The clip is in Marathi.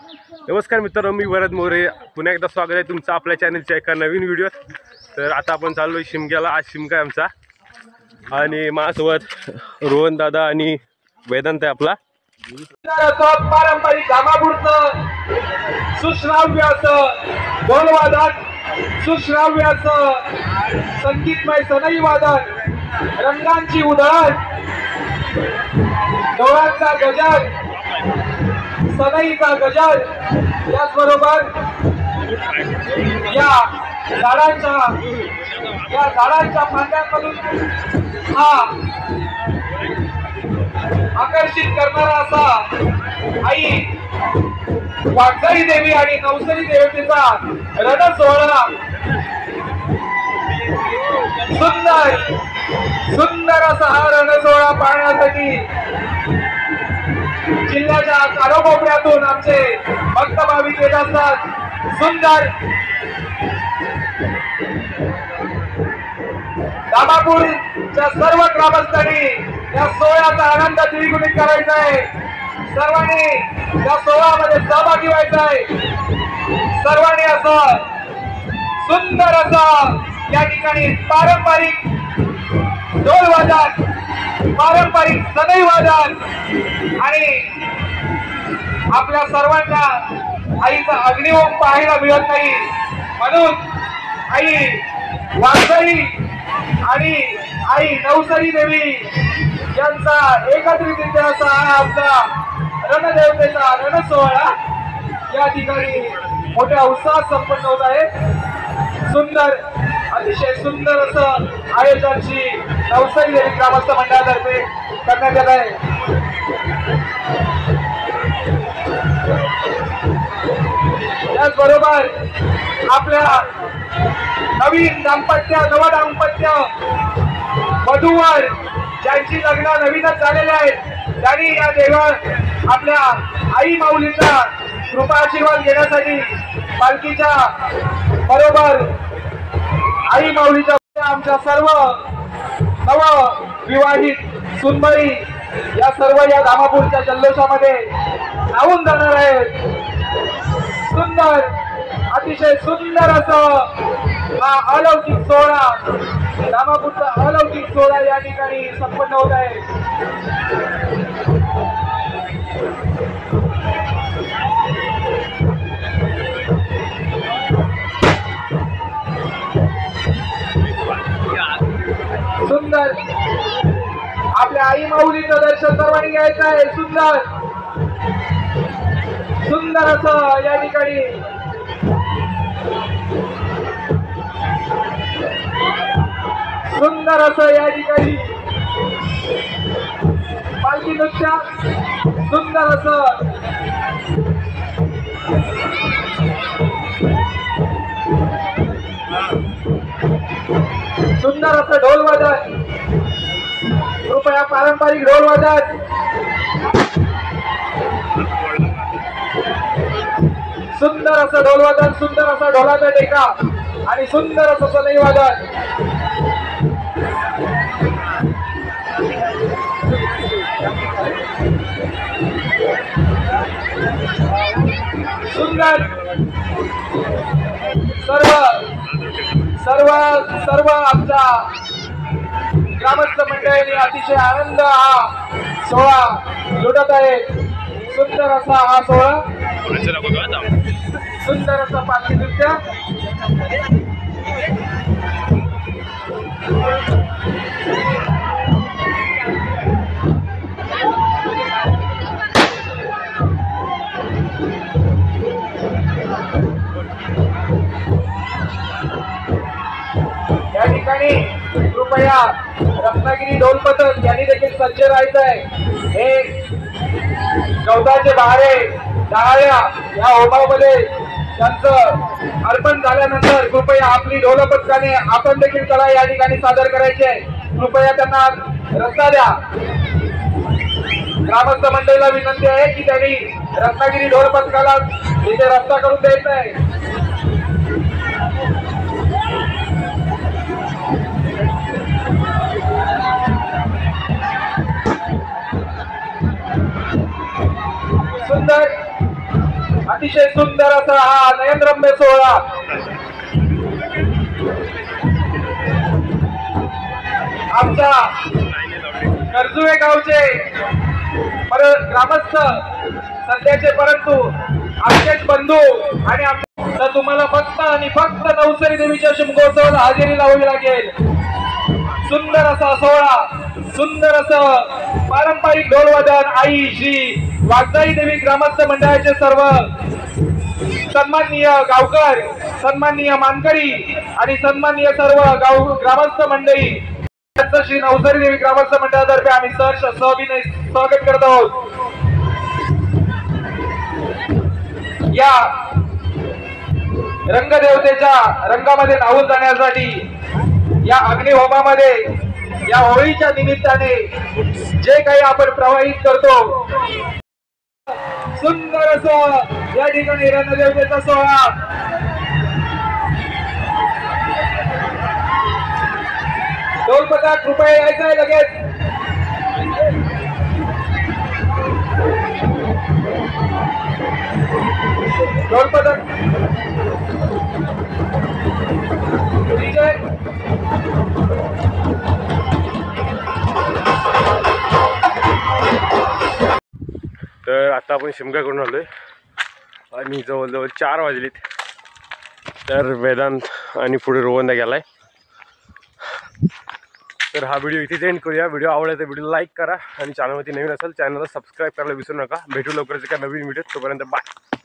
नमस्कार मित्रांनो, मी वरद मोरे. पुन्हा एकदा स्वागत आहे तुमचं आपल्या चॅनलच्या एका नवीन व्हिडिओत. तर आता आपण चाललोय शिमग्याला. आज शिमगा आहे आमचा आणि माझ्यासोबत रोहन दादा आणि वेदांत आहे आपला. पारंपरिक धामापूरचं सुश्राव्य असं ढोलवादन, सुश्राव्य असं संगीतमय सनई वादन, रंगांची उधळण, डोळ्यांचा गजर, सनईचा गजर, त्याचबरोबर या झाडांच्या फांद्यांमधून हा आकर्षित करणारा असा आई वाघजाई देवी आणि नवसरी देवतेचा रण सोहळा सुंदर असा हा रण सोहळा पाहण्यासाठी जिल्ह्याच्या कारोकोपऱ्यातून आमचे भक्त भाविक येत असतात. सुंदर धामापूरच्या सर्व ग्रामस्थांनी या सोहळ्याचा आनंद द्विगुणित करायचा आहे. सर्वांनी या सोहळ्यामध्ये सहभागी व्हायचा आहे. सर्वांनी असं सुंदर असं या ठिकाणी पारंपरिक ढोल वादन, पारंपरिक सनई वादन आणि आपल्या सर्वांना आईचा अग्निहोम पाहायला मिळत नाही, म्हणून आई वाघजाई आणि आई नवसरी देवी यांचा एकत्रित असा आमचा रणदेवतेचा रण सोहळा या ठिकाणी मोठ्या उत्साहात संपन्न होत आहे. सुंदर, अतिशय सुंदर असं आयोजन श्री नवसरी देवी ग्रामस्थ मंडळातर्फे करण्यात येत आहे. त्याचबरोबर आपल्या नवीन नवदाम्पत्य वधूवर ज्यांची लग्न नवीनच झालेले आहेत, त्यांनी या देवा आपल्या आई माऊलीचा कृपा आशीर्वाद घेण्यासाठी पालखीच्या बरोबर आई माऊलीच्या आमच्या सर्व नव विवाहित सुनबाई या सर्व या धामापूरच्या जल्लोषामध्ये धावून जाणार आहेत. सुंदर, अतिशय सुंदर असं हा अलौकिक सोहळा, धामापूरचा अलौकिक सोहळा या ठिकाणी संपन्न होत आहे. सुंदर, आपल्या आई माऊलीचं दर्शन सर्वांनी घ्यायचं आहे. सुंदर सुंदर असं या ठिकाणी सुंदर असं या ठिकाणी पालखी नृत्य, सुंदर असं सुंदर असं ढोल वादन, कृपया पारंपरिक ढोल वादन, सुंदर असं ढोल वादन, सुंदर असा ढोलाचा टेका आणि सुंदर असं सनई वादन. सुंदर, सर्व आमच्या ग्रामस्थ मंडळींनी अतिशय आनंद हा सोहळा लुटत आहे. सुंदर असा हा सोहळा, सुंदर असं पालखी नृत्य. या ठिकाणी कृपया रत्नागिरी ढोल पथक यांनी देखील सज्ज राहायचं आहे. हे गवताचे बहारे डाळ्या या होमामध्ये त्यांचं अर्पण झाल्यानंतर कृपया आपली ढोल पथकाने आपण देखील कला या ठिकाणी सादर करायची आहे. कृपया त्यांना रस्ता द्या. ग्रामस्थ मंडळीला विनंती आहे की त्यांनी रत्नागिरी ढोल पथकाला इथे रस्ता करून द्यायचा आहे. अतिशय सुंदर असा हा नयनरम्य सोहळा आमच्या कर्जुवे गावचे ग्रामस्थ सध्याचे, परंतु आमचेच बंधू आणि तर तुम्हाला फक्त आणि फक्त नवसरी देवीच्या शिमगोत्सवाला हजेरी लावावी लागेल. सुंदर असा सोहळा, सुंदर असं पारंपरिक ढोलवादन. आई श्री वागदाई देवी ग्रामस्थ मंडळाचे सर्व सन्माननीय गावकर, सन्माननीय मानकरी आणि सन्माननीय सर्व ग्रामस्थ मंडळी, श्री नवसरी देवी ग्रामस्थ मंडळातर्फे आम्ही सविनय स्वागत करत आहोत. या रंगदेवतेच्या रंगामध्ये न्हावून जाण्यासाठी या अग्निहोमामध्ये या होळीच्या निमित्ताने जे काही आपण प्रवाहित करतो, सुंदर असं या ठिकाणी रंगदेवतेचा सोहळा. ढोलपथक कृपया यायचं आहे लगेच. ढोलपथक तर आता आपण शिमगा करून आलोय आणि जवळजवळ 4 वाजलेत. तर वेदांत आणि पुढे रोवंदा गेलाय. तर हा व्हिडिओ इथेच एंड करूया. व्हिडिओ आवडला तर व्हिडिओ लाईक करा आणि चॅनलवरती नवीन असेल चॅनलला सबस्क्राईब करायला विसरू नका. भेटू लवकरच एका नवीन व्हिडिओ. तोपर्यंत बाय.